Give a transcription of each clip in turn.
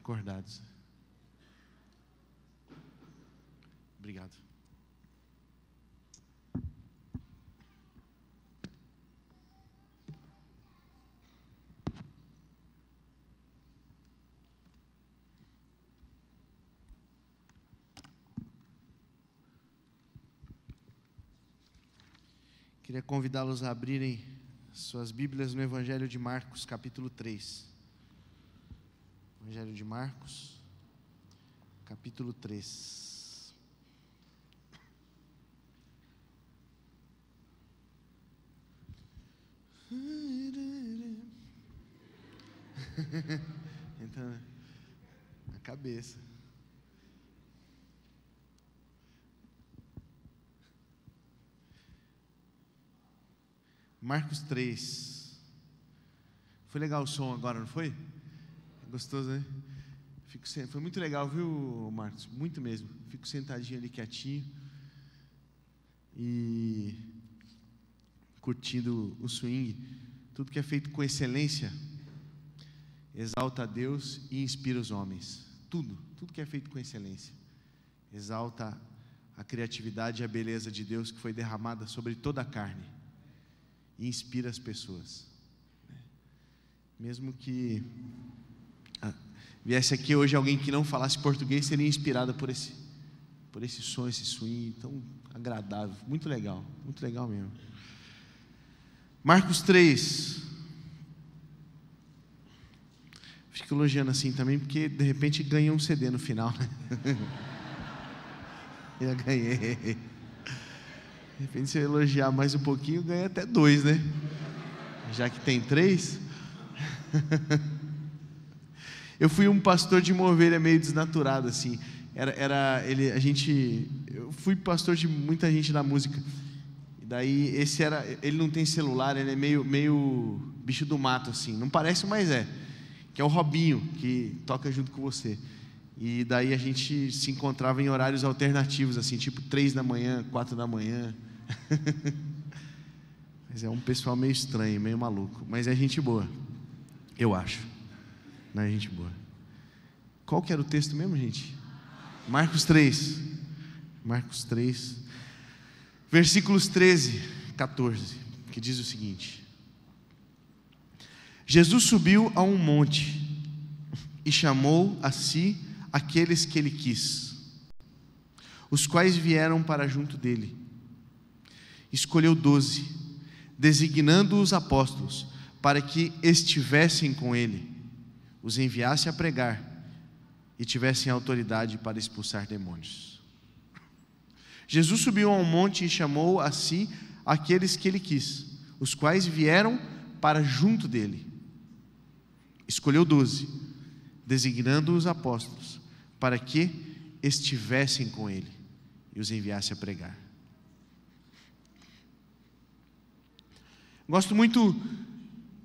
acordados. Obrigado. Queria convidá-los a abrirem suas Bíblias no Evangelho de Marcos, capítulo 3. Evangelho de Marcos, capítulo 3. Então, na cabeça. Marcos 3. Foi legal o som agora, não foi? Gostoso, né? Foi muito legal, viu, Marcos? Muito mesmo. Fico sentadinho ali quietinho e curtindo o swing. Tudo que é feito com excelência exalta a Deus e inspira os homens. Tudo que é feito com excelência exalta a criatividade e a beleza de Deus que foi derramada sobre toda a carne e inspira as pessoas. Mesmo que viesse aqui hoje alguém que não falasse português, seria inspirado por esse som, esse swing tão agradável, muito legal mesmo. Marcos 3. Fico elogiando assim também, porque de repente ganhei um CD no final, né? Eu ganhei. De repente, se eu elogiar mais um pouquinho, ganhei até 2, né? Já que tem 3. Eu fui um pastor de uma ovelha meio desnaturado, assim. Eu fui pastor de muita gente da música. E daí, ele não tem celular, ele é meio bicho do mato, assim. Não parece, mas é. Que é o Robinho, que toca junto com você. E daí a gente se encontrava em horários alternativos, assim, tipo 3 da manhã, 4 da manhã. Mas é um pessoal meio estranho, meio maluco. Mas é gente boa, eu acho. Não é gente boa. Qual que era o texto mesmo, gente? Marcos 3. Marcos 3. Versículos 13, 14, que diz o seguinte: Jesus subiu a um monte e chamou a si aqueles que ele quis, os quais vieram para junto dele. Escolheu 12, designando os apóstolos, para que estivessem com ele, os enviasse a pregar e tivessem autoridade para expulsar demônios. Jesus subiu a um monte e chamou a si aqueles que ele quis, os quais vieram para junto dele. Escolheu 12, designando os apóstolos, para que estivessem com ele e os enviasse a pregar. Gosto muito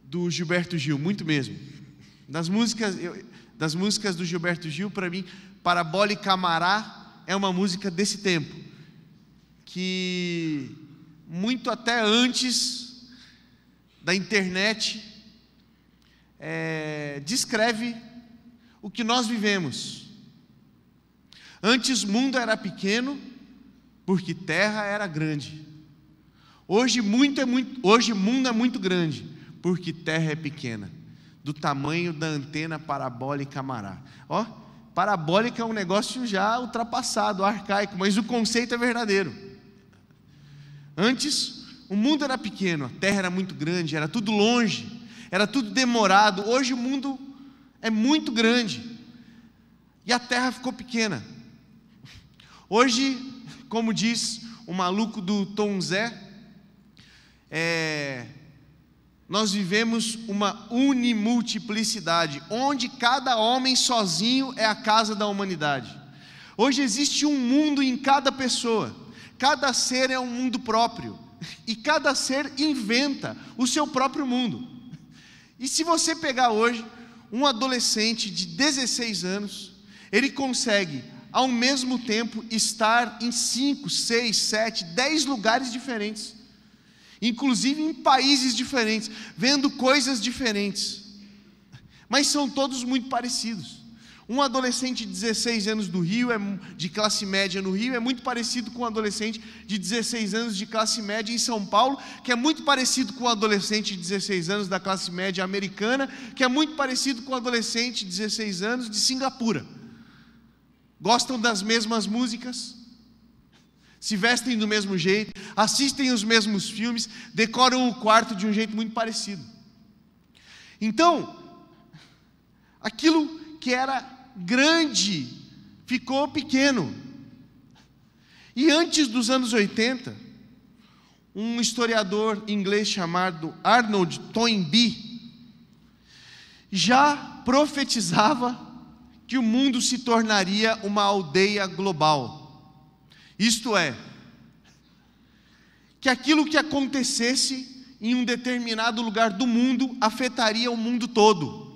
do Gilberto Gil, muito mesmo. Das músicas do Gilberto Gil, para mim, Parabola e Camará é uma música desse tempo, que muito até antes da internet descreve o que nós vivemos. Antes o mundo era pequeno, porque terra era grande. Hoje o mundo é muito grande, porque terra é pequena, do tamanho da antena parabólica Camará. Parabólica é um negócio já ultrapassado, arcaico, mas o conceito é verdadeiro. Antes o mundo era pequeno, a terra era muito grande, era tudo longe, era tudo demorado. Hoje o mundo é muito grande e a terra ficou pequena. Hoje, como diz o maluco do Tom Zé, nós vivemos uma unimultiplicidade, onde cada homem sozinho é a casa da humanidade. Hoje existe um mundo em cada pessoa, cada ser é um mundo próprio, e cada ser inventa o seu próprio mundo. E se você pegar hoje um adolescente de 16 anos, ele consegue ao mesmo tempo estar em 5, 6, 7, 10 lugares diferentes, inclusive em países diferentes, vendo coisas diferentes, mas são todos muito parecidos. Um adolescente de 16 anos do Rio, de classe média no Rio, é muito parecido com um adolescente de 16 anos de classe média em São Paulo, que é muito parecido com um adolescente de 16 anos da classe média americana, que é muito parecido com um adolescente de 16 anos de Singapura. Gostam das mesmas músicas, se vestem do mesmo jeito, assistem os mesmos filmes, decoram o quarto de um jeito muito parecido. Então, aquilo que era grande ficou pequeno. E antes dos anos 80, um historiador inglês chamado Arnold Toynbee já profetizava que o mundo se tornaria uma aldeia global. Isto é, que aquilo que acontecesse em um determinado lugar do mundo afetaria o mundo todo.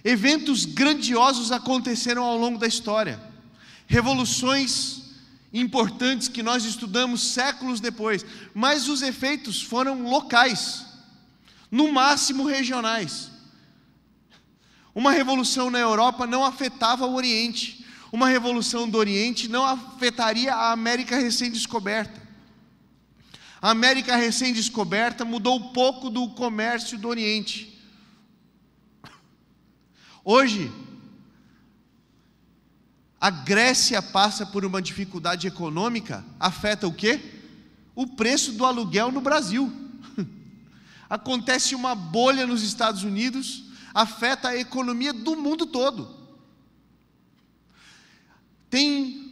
Eventos grandiosos aconteceram ao longo da história. Revoluções importantes que nós estudamos séculos depois, mas os efeitos foram locais, no máximo regionais. Uma revolução na Europa não afetava o Oriente. Uma revolução do Oriente não afetaria a América recém-descoberta. A América recém-descoberta mudou pouco do comércio do Oriente. Hoje, a Grécia passa por uma dificuldade econômica, afeta o quê? O preço do aluguel no Brasil. Acontece uma bolha nos Estados Unidos, afeta a economia do mundo todo. Tem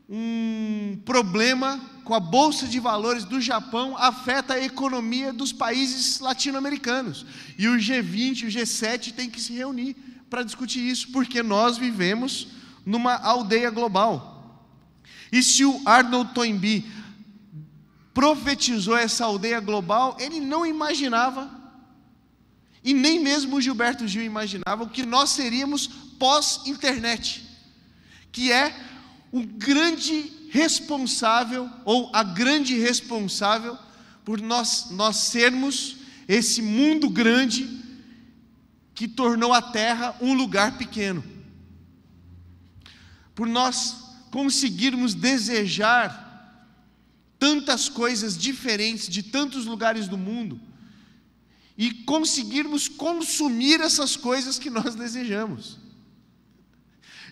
um problema com a Bolsa de Valores do Japão, afeta a economia dos países latino-americanos. E o G20, o G7 tem que se reunir para discutir isso, porque nós vivemos numa aldeia global. E se o Arnold Toynbee profetizou essa aldeia global, ele não imaginava, e nem mesmo o Gilberto Gil imaginava, o que nós seríamos pós-internet, que é o grande responsável, ou a grande responsável, por nós sermos esse mundo grande que tornou a Terra um lugar pequeno. Por nós conseguirmos desejar tantas coisas diferentes de tantos lugares do mundo, e conseguirmos consumir essas coisas que nós desejamos.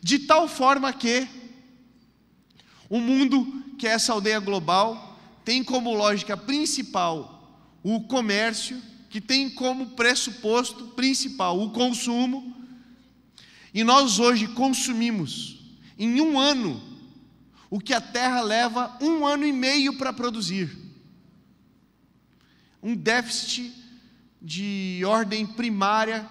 De tal forma que o mundo, que é essa aldeia global, tem como lógica principal o comércio, que tem como pressuposto principal o consumo, e nós hoje consumimos em um ano o que a Terra leva 1 ano e meio para produzir. Um déficit de ordem primária,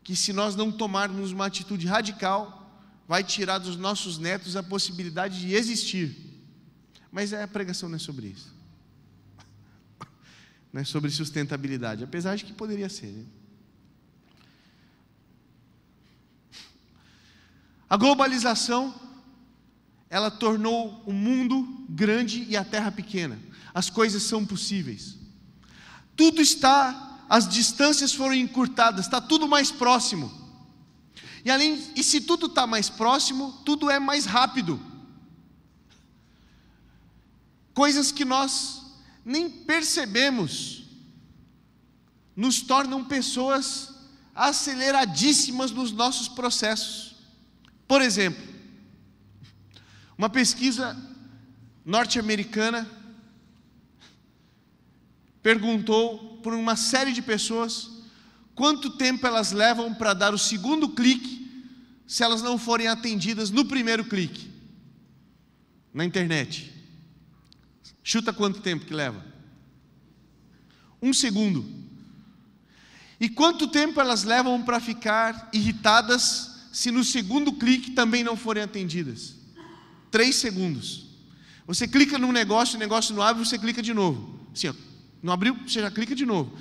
que se nós não tomarmos uma atitude radical, vai tirar dos nossos netos a possibilidade de existir. Mas a pregação não é sobre isso. Não é sobre sustentabilidade, apesar de que poderia ser, né? A globalização, ela tornou o mundo grande e a terra pequena. As coisas são possíveis. Tudo está, as distâncias foram encurtadas, está tudo mais próximo. E se tudo está mais próximo, tudo é mais rápido. Coisas que nós nem percebemos nos tornam pessoas aceleradíssimas nos nossos processos. Por exemplo, uma pesquisa norte-americana perguntou por uma série de pessoas quanto tempo elas levam para dar o segundo clique se elas não forem atendidas no primeiro clique na internet. Chuta quanto tempo que leva? 1 segundo. E quanto tempo elas levam para ficar irritadas se no segundo clique também não forem atendidas? 3 segundos. Você clica num negócio, o negócio não abre, você clica de novo. Assim, ó, não abriu, você já clica de novo.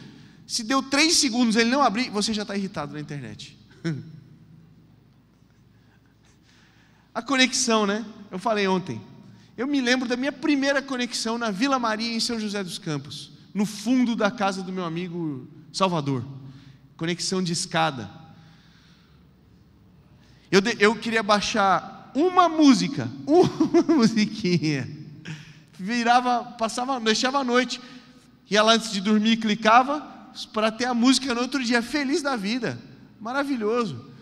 Se deu 3 segundos ele não abrir, você já está irritado na internet. A conexão, né? Eu falei ontem. Eu me lembro da minha primeira conexão na Vila Maria, em São José dos Campos, no fundo da casa do meu amigo Salvador. Conexão de escada. Eu queria baixar uma música, uma musiquinha. Deixava a noite, ia lá antes de dormir, clicava, para ter a música no outro dia, feliz da vida, maravilhoso.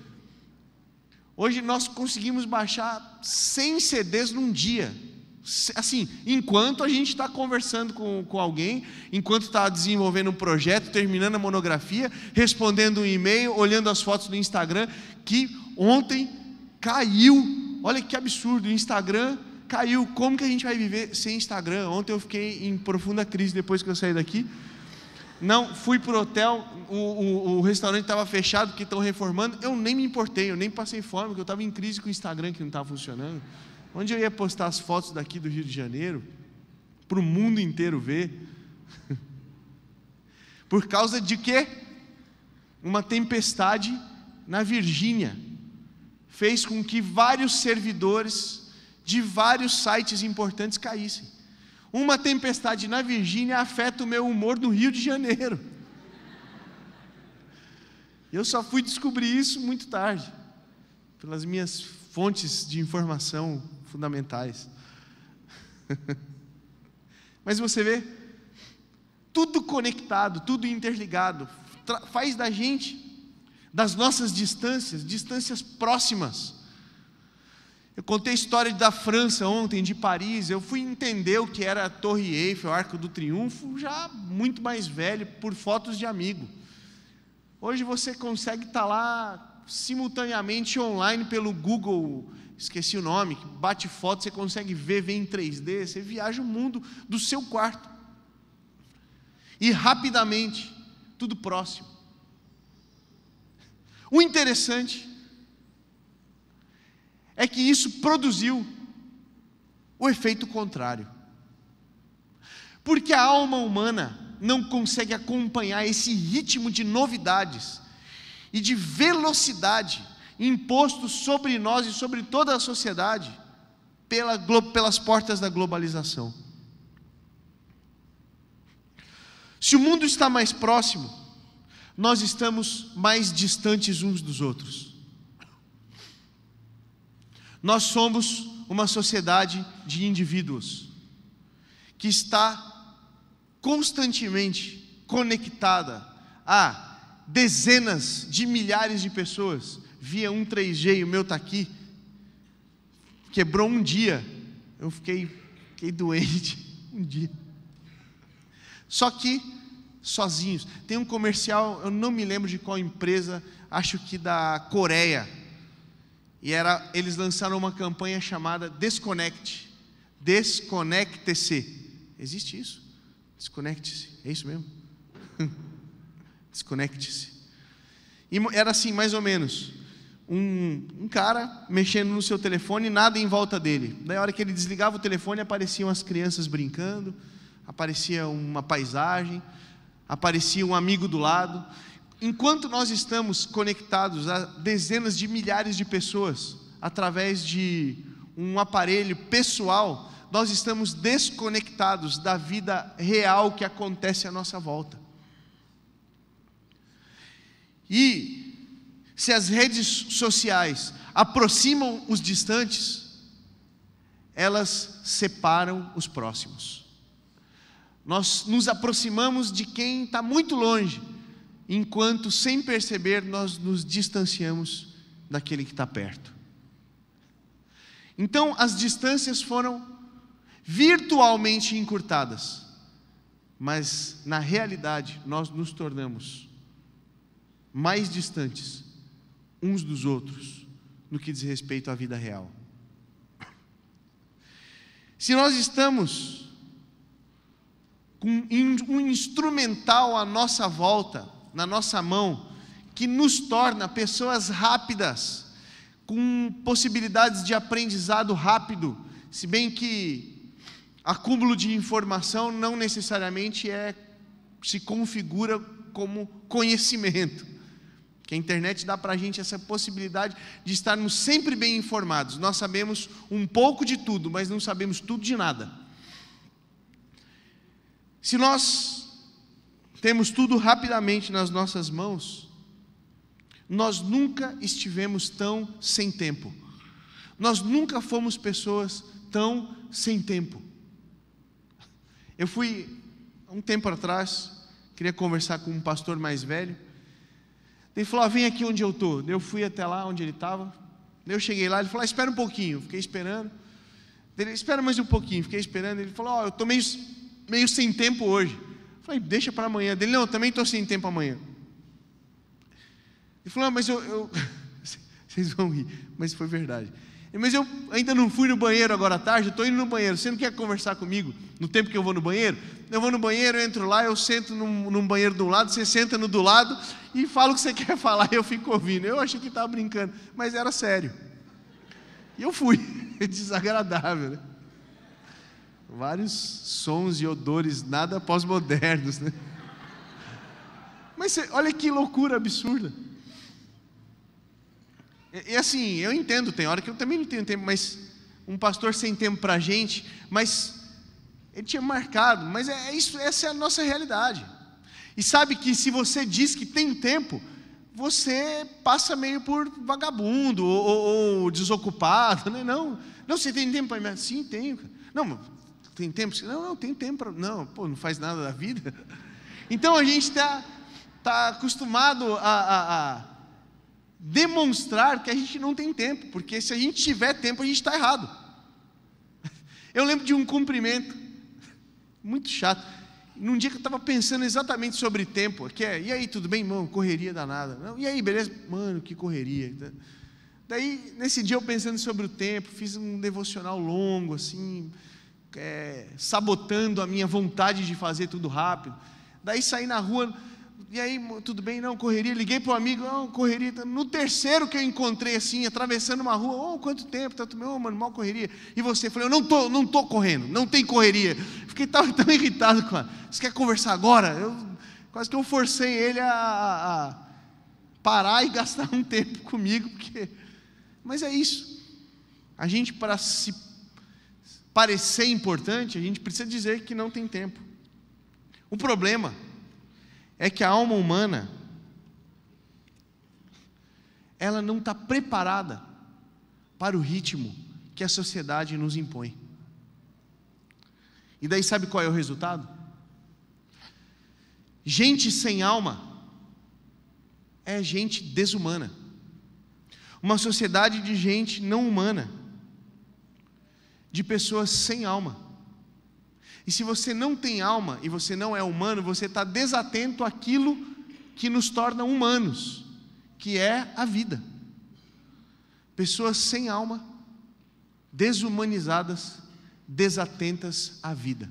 Hoje nós conseguimos baixar 100 CDs num dia, assim, enquanto a gente está conversando com alguém, enquanto está desenvolvendo um projeto, terminando a monografia, respondendo um e-mail, olhando as fotos do Instagram, que ontem caiu. Olha que absurdo, o Instagram caiu. Como que a gente vai viver sem Instagram? Ontem eu fiquei em profunda crise depois que eu saí daqui. Não, fui para o hotel, o restaurante estava fechado porque estão reformando. Eu nem me importei, eu nem passei fome, porque eu estava em crise com o Instagram que não estava funcionando. Onde eu ia postar as fotos daqui do Rio de Janeiro, para o mundo inteiro ver. Por causa de quê? Uma tempestade na Virgínia fez com que vários servidores de vários sites importantes caíssem. Uma tempestade na Virgínia afeta o meu humor no Rio de Janeiro. Eu só fui descobrir isso muito tarde, pelas minhas fontes de informação fundamentais. Mas você vê, tudo conectado, tudo interligado, faz da gente, das nossas distâncias próximas. Eu contei a história da França ontem, de Paris. Eu fui entender o que era a Torre Eiffel, o Arco do Triunfo, já muito mais velho, por fotos de amigo. Hoje você consegue estar lá simultaneamente online pelo Google, esqueci o nome, bate foto, você consegue ver em 3D, você viaja o mundo do seu quarto. E rapidamente, tudo próximo. O interessante é que isso produziu o efeito contrário. Porque a alma humana não consegue acompanhar esse ritmo de novidades e de velocidade imposto sobre nós e sobre toda a sociedade pelas portas da globalização. Se o mundo está mais próximo, nós estamos mais distantes uns dos outros. Nós somos uma sociedade de indivíduos que está constantemente conectada a dezenas de milhares de pessoas via um 3G, e o meu está aqui. Quebrou um dia, eu fiquei doente um dia. Só que sozinhos. Tem um comercial, eu não me lembro de qual empresa, acho que da Coreia. E eles lançaram uma campanha chamada Desconecte. Desconecte-se. Existe isso? Desconecte-se. É isso mesmo? Desconecte-se. E era assim, mais ou menos. Um cara mexendo no seu telefone, nada em volta dele. Daí a hora que ele desligava o telefone, apareciam as crianças brincando, aparecia uma paisagem, aparecia um amigo do lado. Enquanto nós estamos conectados a dezenas de milhares de pessoas, através de um aparelho pessoal, nós estamos desconectados da vida real que acontece à nossa volta. E se as redes sociais aproximam os distantes, elas separam os próximos. Nós nos aproximamos de quem está muito longe, enquanto, sem perceber, nós nos distanciamos daquele que está perto. Então, as distâncias foram virtualmente encurtadas, mas, na realidade, nós nos tornamos mais distantes uns dos outros, no que diz respeito à vida real. Se nós estamos com um instrumental à nossa volta, na nossa mão, que nos torna pessoas rápidas, com possibilidades de aprendizado rápido, se bem que acúmulo de informação não necessariamente se configura como conhecimento, que a internet dá para a gente essa possibilidade de estarmos sempre bem informados. Nós sabemos um pouco de tudo, mas não sabemos tudo de nada. Se nós temos tudo rapidamente nas nossas mãos, nós nunca estivemos tão sem tempo. Nós nunca fomos pessoas tão sem tempo. Eu fui, um tempo atrás, queria conversar com um pastor mais velho. Ele falou: vem aqui onde eu estou. Eu fui até lá onde ele estava. Eu cheguei lá, ele falou: espera um pouquinho. Fiquei esperando. Ele: espera mais um pouquinho. Fiquei esperando. Ele falou: eu estou meio sem tempo hoje. Eu falei: deixa para amanhã. Ele: não, eu também estou sem tempo amanhã. Ele falou: mas eu vocês vão rir, mas foi verdade. Mas eu ainda não fui no banheiro agora à tarde, eu estou indo no banheiro. Você não quer conversar comigo no tempo que eu vou no banheiro? Eu vou no banheiro, eu entro lá, eu sento num banheiro de um lado, você senta no do lado e fala o que você quer falar, e eu fico ouvindo. Eu achei que estava brincando, mas era sério. E eu fui, desagradável, né? Vários sons e odores nada pós-modernos, né? Mas olha que loucura absurda. E assim, eu entendo, tem hora que eu também não tenho tempo, mas um pastor sem tempo para a gente, mas ele tinha marcado, mas essa é a nossa realidade. E sabe que se você diz que tem tempo, você passa meio por vagabundo ou desocupado, né? Não, você tem tempo para mim? Sim, tenho. Não, tem tempo? Não, tem tempo. Não, não faz nada da vida. Então a gente está acostumado a demonstrar que a gente não tem tempo, porque se a gente tiver tempo, a gente está errado. Eu lembro de um cumprimento muito chato, num dia que eu estava pensando exatamente sobre tempo, que é: e aí, tudo bem, irmão? Correria danada. Não, e aí, beleza? Mano, que correria. Daí, nesse dia eu pensando sobre o tempo, fiz um devocional longo, assim, sabotando a minha vontade de fazer tudo rápido. Daí saí na rua: e aí, tudo bem? Não, correria. Liguei para o amigo: não, correria. No terceiro que eu encontrei, assim, atravessando uma rua: quanto tempo? Tá, mano, mal correria. E você? Falei: eu não tô correndo, não tem correria. Fiquei tão irritado com ela. Você quer conversar agora? Quase que eu forcei ele a parar e gastar um tempo comigo, mas é isso. A gente, para se parecer importante, a gente precisa dizer que não tem tempo. O problema é que a alma humana, ela não está preparada para o ritmo que a sociedade nos impõe. E daí sabe qual é o resultado? Gente sem alma é gente desumana. Uma sociedade de gente não humana, de pessoas sem alma. E se você não tem alma e você não é humano, você está desatento àquilo que nos torna humanos, que é a vida. Pessoas sem alma, desumanizadas, desatentas à vida,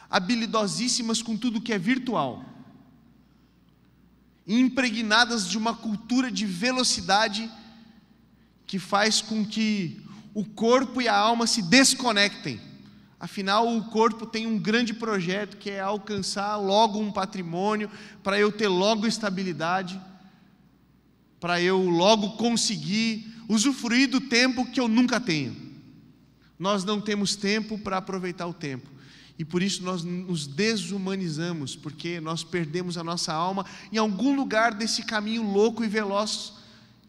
habilidosíssimas com tudo que é virtual, impregnadas de uma cultura de velocidade que faz com que o corpo e a alma se desconectem. Afinal, o corpo tem um grande projeto, que é alcançar logo um patrimônio, para eu ter logo estabilidade, para eu logo conseguir usufruir do tempo que eu nunca tenho. Nós não temos tempo para aproveitar o tempo, e por isso nós nos desumanizamos, porque nós perdemos a nossa alma em algum lugar desse caminho louco e veloz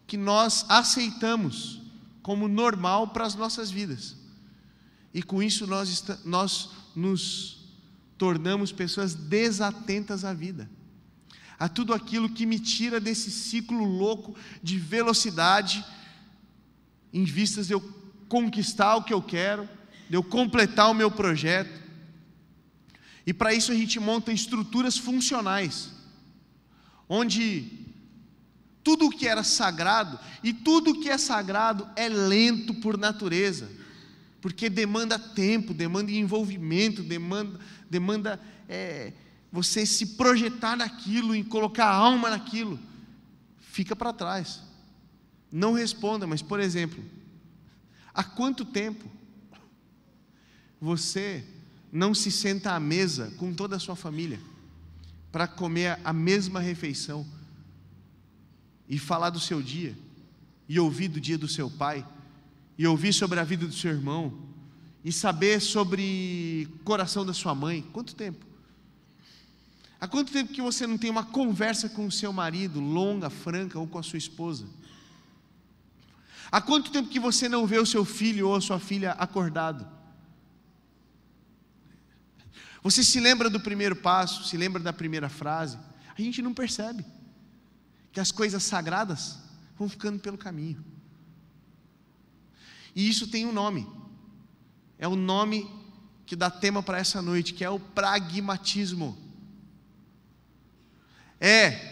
que nós aceitamos como normal para as nossas vidas. E com isso nós nos tornamos pessoas desatentas à vida, a tudo aquilo que me tira desse ciclo louco de velocidade, em vistas de eu conquistar o que eu quero, de eu completar o meu projeto. E para isso a gente monta estruturas funcionais, onde tudo o que era sagrado, e tudo o que é sagrado é lento por natureza, porque demanda tempo, demanda envolvimento, demanda você se projetar naquilo e colocar a alma naquilo. Fica para trás. Não responda, mas, por exemplo, há quanto tempo você não se senta à mesa com toda a sua família para comer a mesma refeição e falar do seu dia, e ouvir do dia do seu pai, e ouvir sobre a vida do seu irmão, e saber sobre o coração da sua mãe? Quanto tempo? Há quanto tempo que você não tem uma conversa com o seu marido, longa, franca, ou com a sua esposa? Há quanto tempo que você não vê o seu filho ou a sua filha acordado? Você se lembra do primeiro passo, se lembra da primeira frase? A gente não percebe que as coisas sagradas vão ficando pelo caminho. E isso tem um nome. É o nome que dá tema para essa noite, que é o pragmatismo. É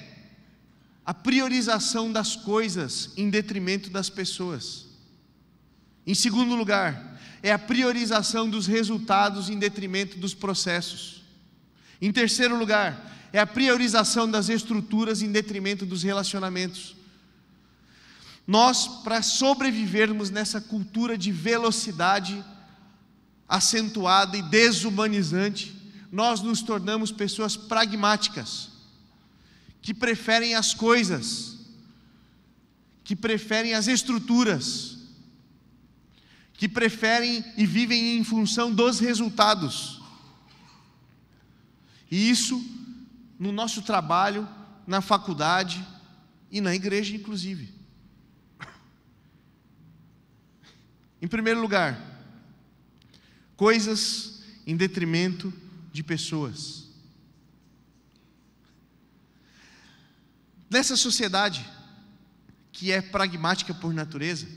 a priorização das coisas em detrimento das pessoas. Em segundo lugar, é a priorização dos resultados em detrimento dos processos. Em terceiro lugar, é a priorização das estruturas em detrimento dos relacionamentos. Nós, para sobrevivermos nessa cultura de velocidade acentuada e desumanizante, nós nos tornamos pessoas pragmáticas, que preferem as coisas, que preferem as estruturas, que preferem e vivem em função dos resultados. E isso no nosso trabalho, na faculdade e na igreja inclusive. Em primeiro lugar, coisas em detrimento de pessoas. Nessa sociedade que é pragmática por natureza,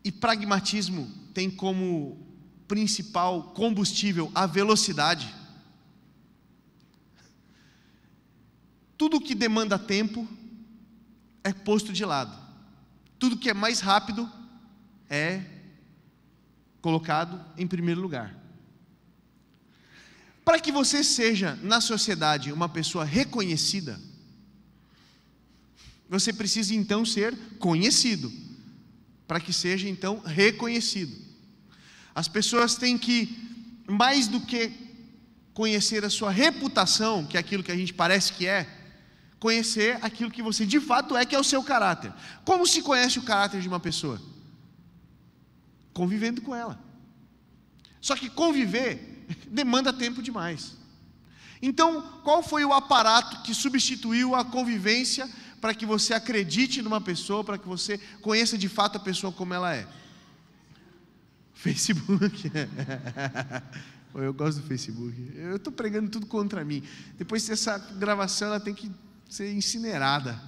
e pragmatismo tem como principal combustível a velocidade, tudo que demanda tempo é posto de lado, tudo que é mais rápido é colocado em primeiro lugar. Para que você seja na sociedade uma pessoa reconhecida, você precisa então ser conhecido, para que seja então reconhecido. As pessoas têm que, mais do que conhecer a sua reputação, que é aquilo que a gente parece que é, conhecer aquilo que você de fato é, que é o seu caráter. Como se conhece o caráter de uma pessoa? Convivendo com ela. Só que conviver demanda tempo demais. Então, qual foi o aparato que substituiu a convivência para que você acredite numa pessoa, para que você conheça de fato a pessoa como ela é? Facebook. Eu gosto do Facebook. Eu estou pregando tudo contra mim. Depois dessa gravação, ela tem que ser incinerada.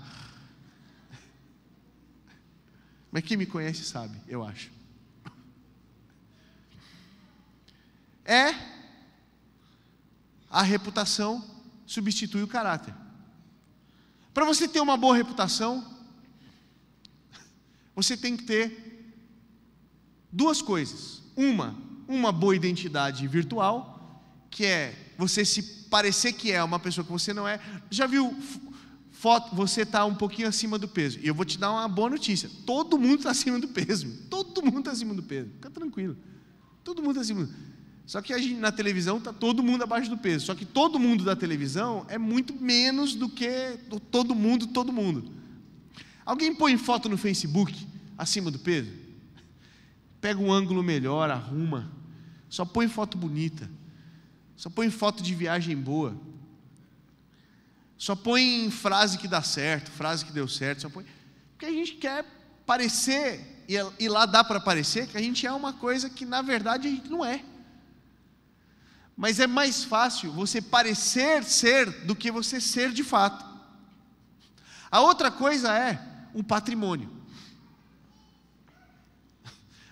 Mas quem me conhece sabe, eu acho. A reputação substitui o caráter. Para você ter uma boa reputação, você tem que ter duas coisas. Uma boa identidade virtual, que é você se parecer que é uma pessoa que você não é. Já viu foto, você está um pouquinho acima do peso, e eu vou te dar uma boa notícia: todo mundo está acima do peso, todo mundo está acima do peso, fica tranquilo, todo mundo está acima do peso. Só que a gente, na televisão, está todo mundo abaixo do peso. Só que todo mundo da televisão é muito menos do que todo mundo. Alguém põe foto no Facebook acima do peso? Pega um ângulo melhor, arruma. Só põe foto bonita. Só põe foto de viagem boa. Só põe frase que dá certo, frase que deu certo. Só põe... Porque a gente quer parecer, e lá dá para parecer que a gente é uma coisa que na verdade a gente não é. Mas é mais fácil você parecer ser do que você ser de fato. A outra coisa é um patrimônio.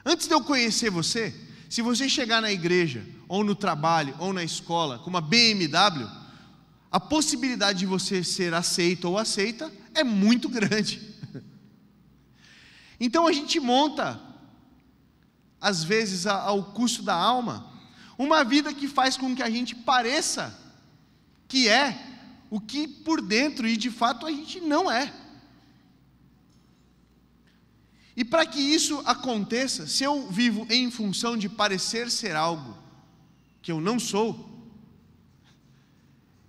Antes de eu conhecer você, se você chegar na igreja, ou no trabalho, ou na escola, com uma BMW, a possibilidade de você ser aceito ou aceita é muito grande. Então a gente monta, às vezes ao custo da alma, uma vida que faz com que a gente pareça que é o que por dentro e de fato a gente não é. E para que isso aconteça, se eu vivo em função de parecer ser algo que eu não sou,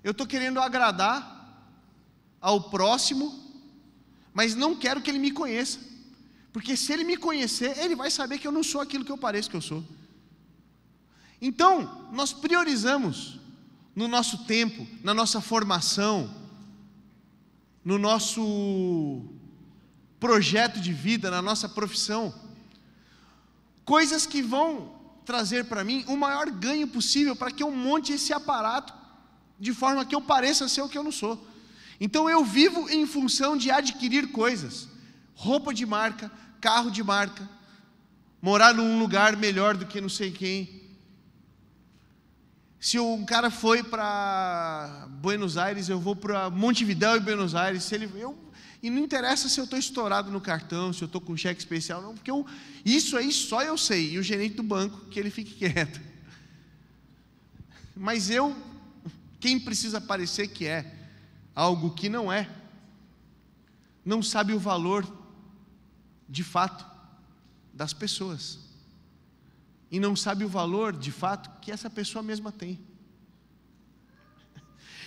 eu estou querendo agradar ao próximo, mas não quero que ele me conheça, porque se ele me conhecer, ele vai saber que eu não sou aquilo que eu pareço que eu sou. Então, nós priorizamos no nosso tempo, na nossa formação, no nosso projeto de vida, na nossa profissão. Coisas que vão trazer para mim o maior ganho possível, para que eu monte esse aparato de forma que eu pareça ser o que eu não sou. Então eu vivo em função de adquirir coisas, roupa de marca, carro de marca, morar num lugar melhor do que não sei quem. Se um cara foi para Buenos Aires, eu vou para Montevidéu e Buenos Aires. E não interessa se eu estou estourado no cartão, se eu estou com cheque especial, não, porque isso aí só eu sei, e o gerente do banco, que ele fique quieto. Mas quem precisa parecer que é algo que não é, não sabe o valor, de fato, das pessoas. E não sabe o valor, de fato, que essa pessoa mesma tem.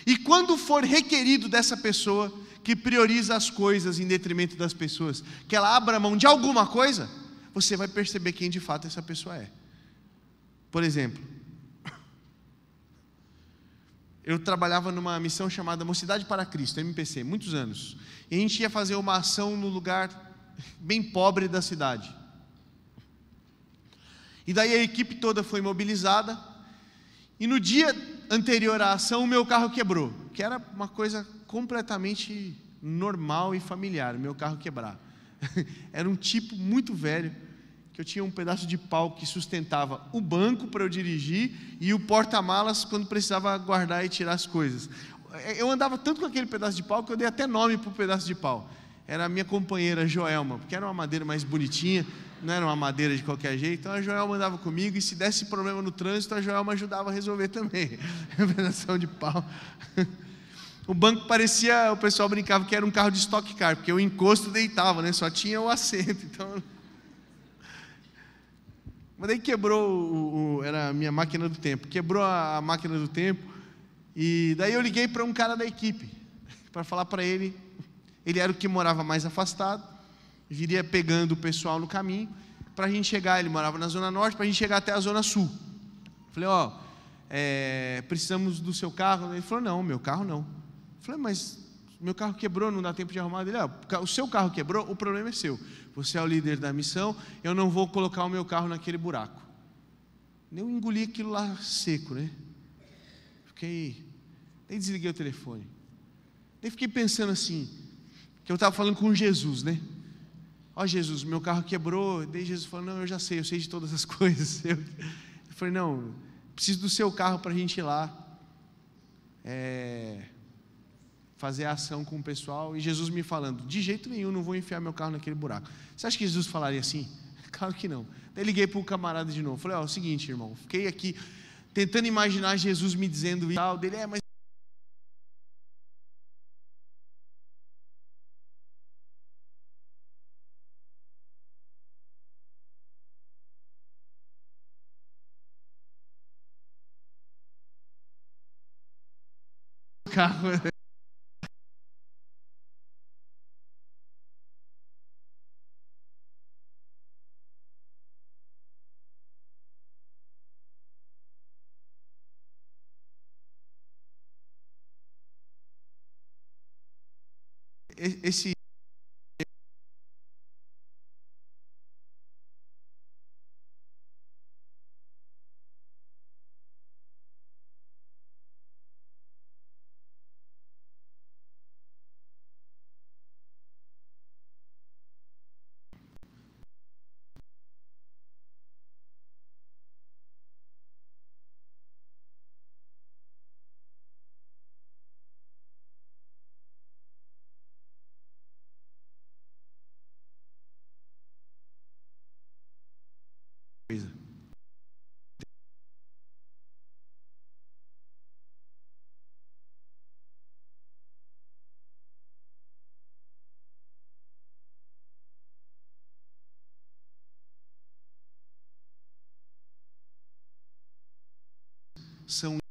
E quando for requerido dessa pessoa, que prioriza as coisas em detrimento das pessoas, que ela abra mão de alguma coisa, você vai perceber quem de fato essa pessoa é. Por exemplo, eu trabalhava numa missão chamada Mocidade para Cristo, MPC, muitos anos. E a gente ia fazer uma ação no lugar bem pobre da cidade. E daí a equipe toda foi mobilizada, e no dia anterior à ação o meu carro quebrou, que era uma coisa completamente normal e familiar, meu carro quebrar. Era um tipo muito velho, que eu tinha um pedaço de pau que sustentava o banco para eu dirigir e o porta-malas quando precisava guardar e tirar as coisas. Eu andava tanto com aquele pedaço de pau que eu dei até nome para o pedaço de pau. Era a minha companheira Joelma, porque era uma madeira mais bonitinha, não era uma madeira de qualquer jeito. Então a Joelma andava comigo, e se desse problema no trânsito, a Joelma ajudava a resolver também. Pedação de pau. O banco parecia, o pessoal brincava que era um carro de Stock Car, porque o encosto deitava, né? Só tinha o assento. Então... Mas daí quebrou, era a minha máquina do tempo, quebrou a máquina do tempo, e daí eu liguei para um cara da equipe, para falar para ele. Ele era o que morava mais afastado, viria pegando o pessoal no caminho, para a gente chegar, ele morava na Zona Norte, para a gente chegar até a Zona Sul. Falei, precisamos do seu carro. Ele falou, não, meu carro não. Falei, mas meu carro quebrou, não dá tempo de arrumar. Ele, o seu carro quebrou, o problema é seu. Você é o líder da missão, eu não vou colocar o meu carro naquele buraco. Eu engoli aquilo lá seco, né? Daí desliguei o telefone. Daí fiquei pensando assim, que eu estava falando com Jesus, né? Jesus, meu carro quebrou. Daí Jesus falou, não, eu sei de todas as coisas. Eu falei, não, preciso do seu carro para a gente ir lá fazer a ação com o pessoal. E Jesus me falando, de jeito nenhum, não vou enfiar meu carro naquele buraco. Você acha que Jesus falaria assim? Claro que não. Daí liguei para o camarada de novo, falei, é o seguinte, irmão, fiquei aqui tentando imaginar Jesus me dizendo isso e tal. Dele, mas carro. Esse coisa. São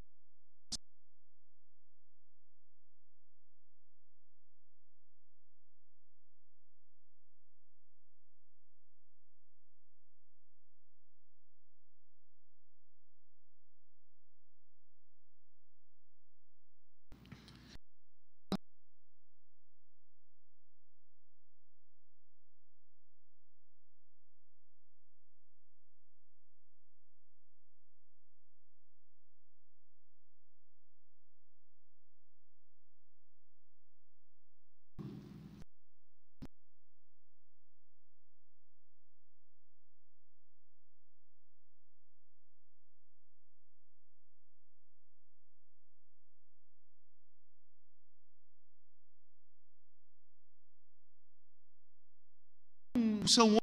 são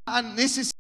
a necessidade.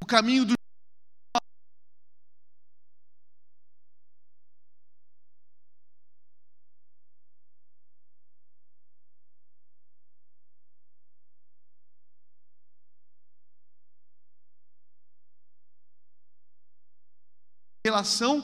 O caminho do relação.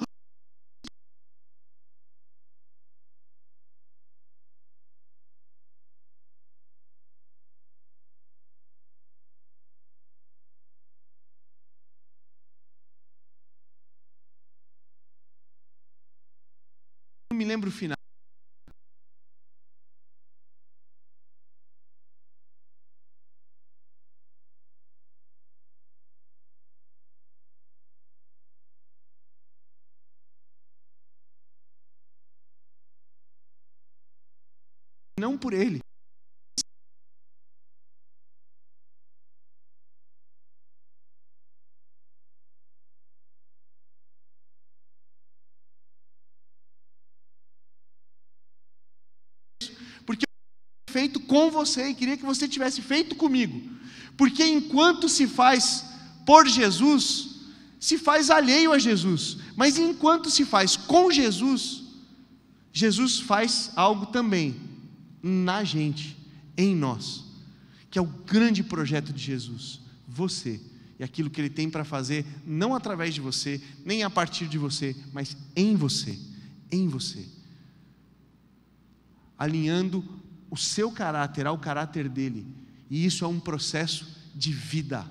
Não me lembro o final. Não por ele. Porque eu feito com você e queria que você tivesse feito comigo. Porque enquanto se faz por Jesus, se faz alheio a Jesus. Mas enquanto se faz com Jesus, Jesus faz algo também na gente, em nós, que é o grande projeto de Jesus, você, e aquilo que Ele tem para fazer, não através de você, nem a partir de você, mas em você, alinhando o seu caráter ao caráter dEle, e isso é um processo de vida,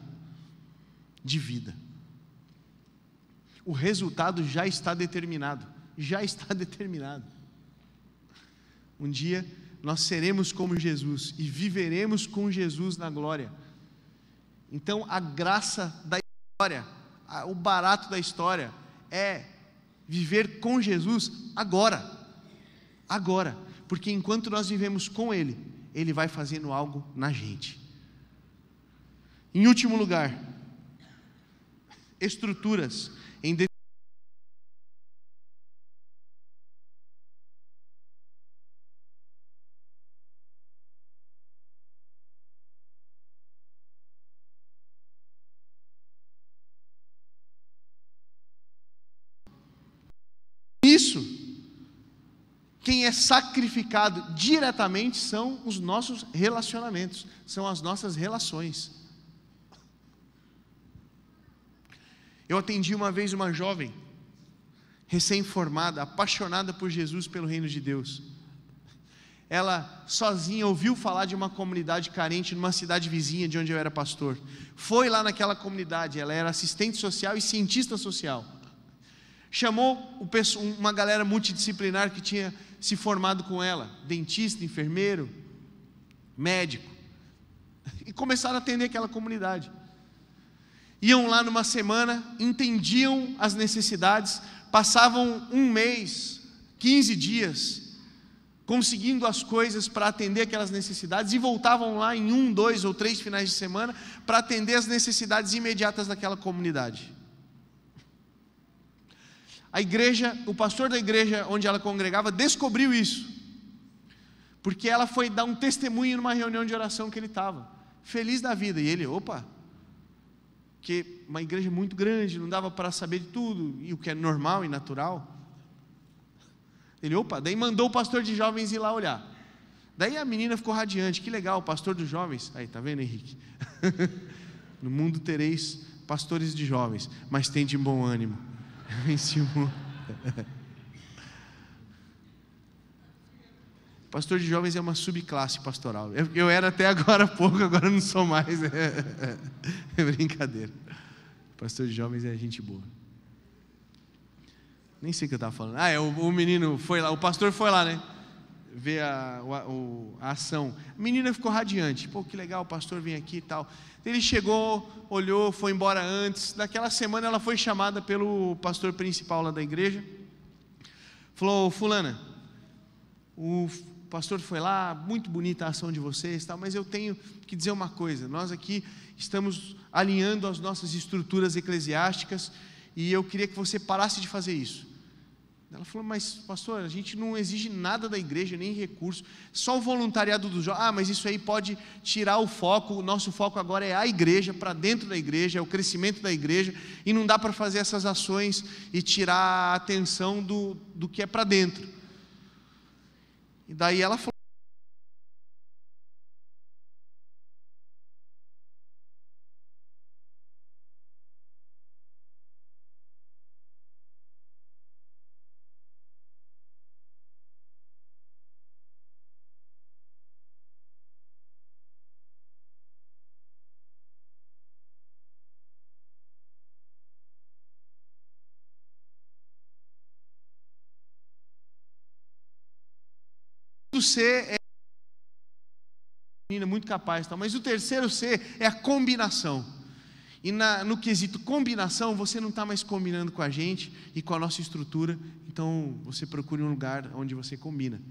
o resultado já está determinado, um dia nós seremos como Jesus e viveremos com Jesus na glória. Então a graça da história, o barato da história é viver com Jesus agora, porque enquanto nós vivemos com Ele, Ele vai fazendo algo na gente. Em último lugar, estruturas em isso, quem é sacrificado diretamente são os nossos relacionamentos, são as nossas relações. Eu atendi uma vez uma jovem, recém-formada, apaixonada por Jesus, pelo reino de Deus. Ela sozinha ouviu falar de uma comunidade carente numa cidade vizinha de onde eu era pastor. Foi lá naquela comunidade, ela era assistente social e cientista social. Chamou uma galera multidisciplinar que tinha se formado com ela, dentista, enfermeiro, médico, e começaram a atender aquela comunidade. Iam lá numa semana, entendiam as necessidades, passavam um mês, 15 dias, conseguindo as coisas para atender aquelas necessidades, e voltavam lá em 1, 2 ou 3 finais de semana para atender as necessidades imediatas daquela comunidade. A igreja, o pastor da igreja onde ela congregava descobriu isso, porque ela foi dar um testemunho numa reunião de oração que ele estava, feliz da vida, e ele, que uma igreja muito grande, não dava para saber de tudo, e o que é normal e natural. Ele, opa, daí mandou o pastor de jovens ir lá olhar. Daí a menina ficou radiante, que legal, o pastor dos jovens. Aí, tá vendo, Henrique? No mundo tereis pastores de jovens, mas tende bom ânimo. Venci o mundo. Pastor de jovens é uma subclasse pastoral. Eu era até agora há pouco, agora não sou mais. É brincadeira. Pastor de jovens é gente boa. Nem sei o que eu estava falando. O menino foi lá, o pastor foi lá, né? Ver a ação. A menina ficou radiante. Pô, que legal, o pastor vem aqui e tal. Ele chegou, olhou, foi embora antes. Daquela semana ela foi chamada pelo pastor principal lá da igreja. Falou, fulana, o pastor foi lá, muito bonita a ação de vocês, tal, mas eu tenho que dizer uma coisa. Nós aqui estamos alinhando as nossas estruturas eclesiásticas e eu queria que você parasse de fazer isso. Ela falou, mas pastor, a gente não exige nada da igreja, nem recurso, só o voluntariado dos jovens. Mas isso aí pode tirar o foco, o nosso foco agora é a igreja, para dentro da igreja, é o crescimento da igreja, e não dá para fazer essas ações e tirar a atenção do que é para dentro. E daí ela falou, o C é muito capaz, mas o terceiro C é a combinação. E no quesito combinação, você não está mais combinando com a gente e com a nossa estrutura, então você procure um lugar onde você combina.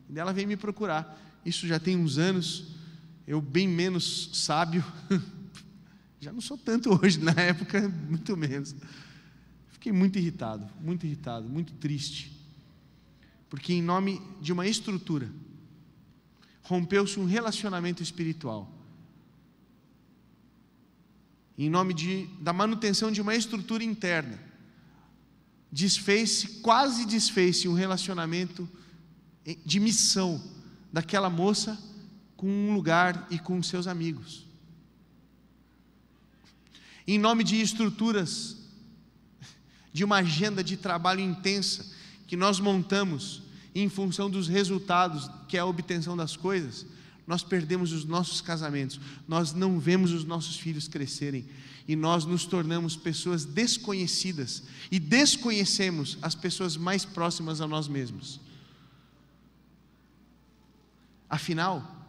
E ela veio me procurar, isso já tem uns anos, eu bem menos sábio, já não sou tanto hoje, na época muito menos. Fiquei muito irritado, muito triste, porque em nome de uma estrutura, rompeu-se um relacionamento espiritual. Em nome da manutenção de uma estrutura interna, quase desfez-se um relacionamento de missão daquela moça com um lugar e com seus amigos. Em nome de estruturas, de uma agenda de trabalho intensa que nós montamos em função dos resultados, que é a obtenção das coisas, nós perdemos os nossos casamentos, nós não vemos os nossos filhos crescerem, e nós nos tornamos pessoas desconhecidas, e desconhecemos as pessoas mais próximas a nós mesmos. Afinal,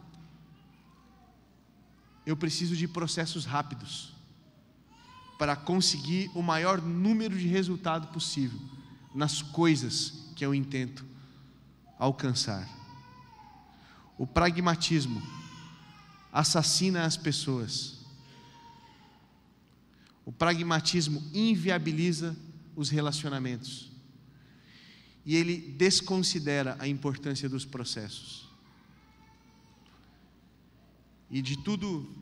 eu preciso de processos rápidos, para conseguir o maior número de resultado possível, nas coisas que eu intento alcançar. O pragmatismo assassina as pessoas. O pragmatismo inviabiliza os relacionamentos. E ele desconsidera a importância dos processos. E de tudo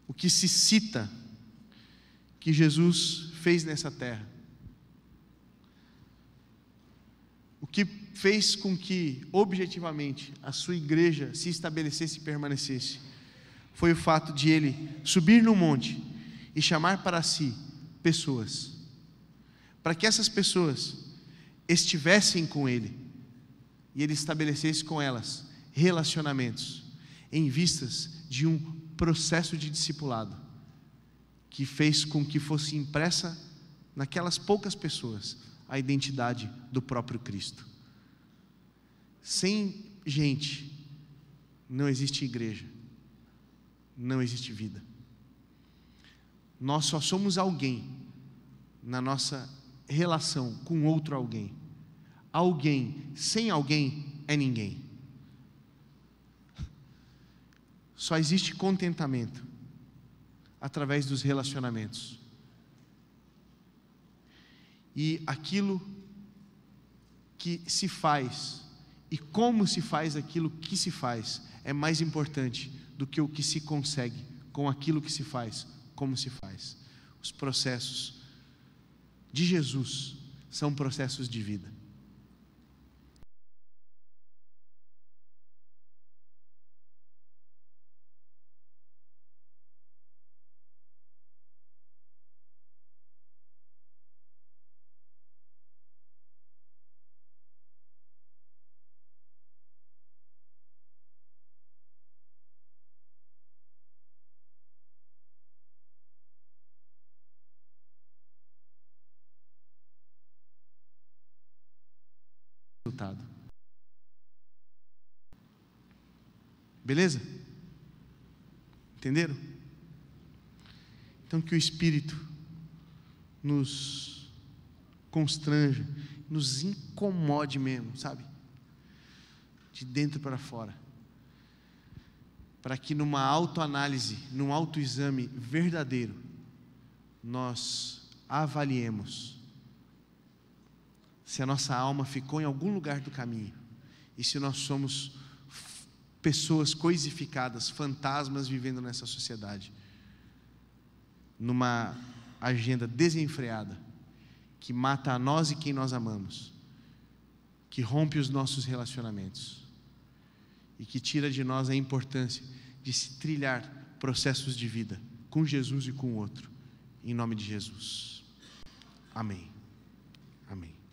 o que se cita que Jesus fez nessa terra, o que fez com que, objetivamente, a sua igreja se estabelecesse e permanecesse, foi o fato de ele subir no monte e chamar para si pessoas, para que essas pessoas estivessem com ele, e ele estabelecesse com elas relacionamentos, em vistas de um processo de discipulado, que fez com que fosse impressa naquelas poucas pessoas a identidade do próprio Cristo. Sem gente, não existe igreja, não existe vida. Nós só somos alguém na nossa relação com outro alguém. Alguém sem alguém é ninguém. Só existe contentamento através dos relacionamentos. E aquilo que se faz e como se faz aquilo que se faz é mais importante do que o que se consegue com aquilo que se faz, como se faz. Os processos de Jesus são processos de vida. Resultado. Beleza? Entenderam? Então que o Espírito nos constranja, nos incomode mesmo, sabe? De dentro para fora. Para que numa autoanálise, num autoexame verdadeiro, nós avaliemos se a nossa alma ficou em algum lugar do caminho, e se nós somos pessoas coisificadas, fantasmas vivendo nessa sociedade, numa agenda desenfreada, que mata a nós e quem nós amamos, que rompe os nossos relacionamentos, e que tira de nós a importância de se trilhar processos de vida, com Jesus e com o outro, em nome de Jesus. Amém. Amém.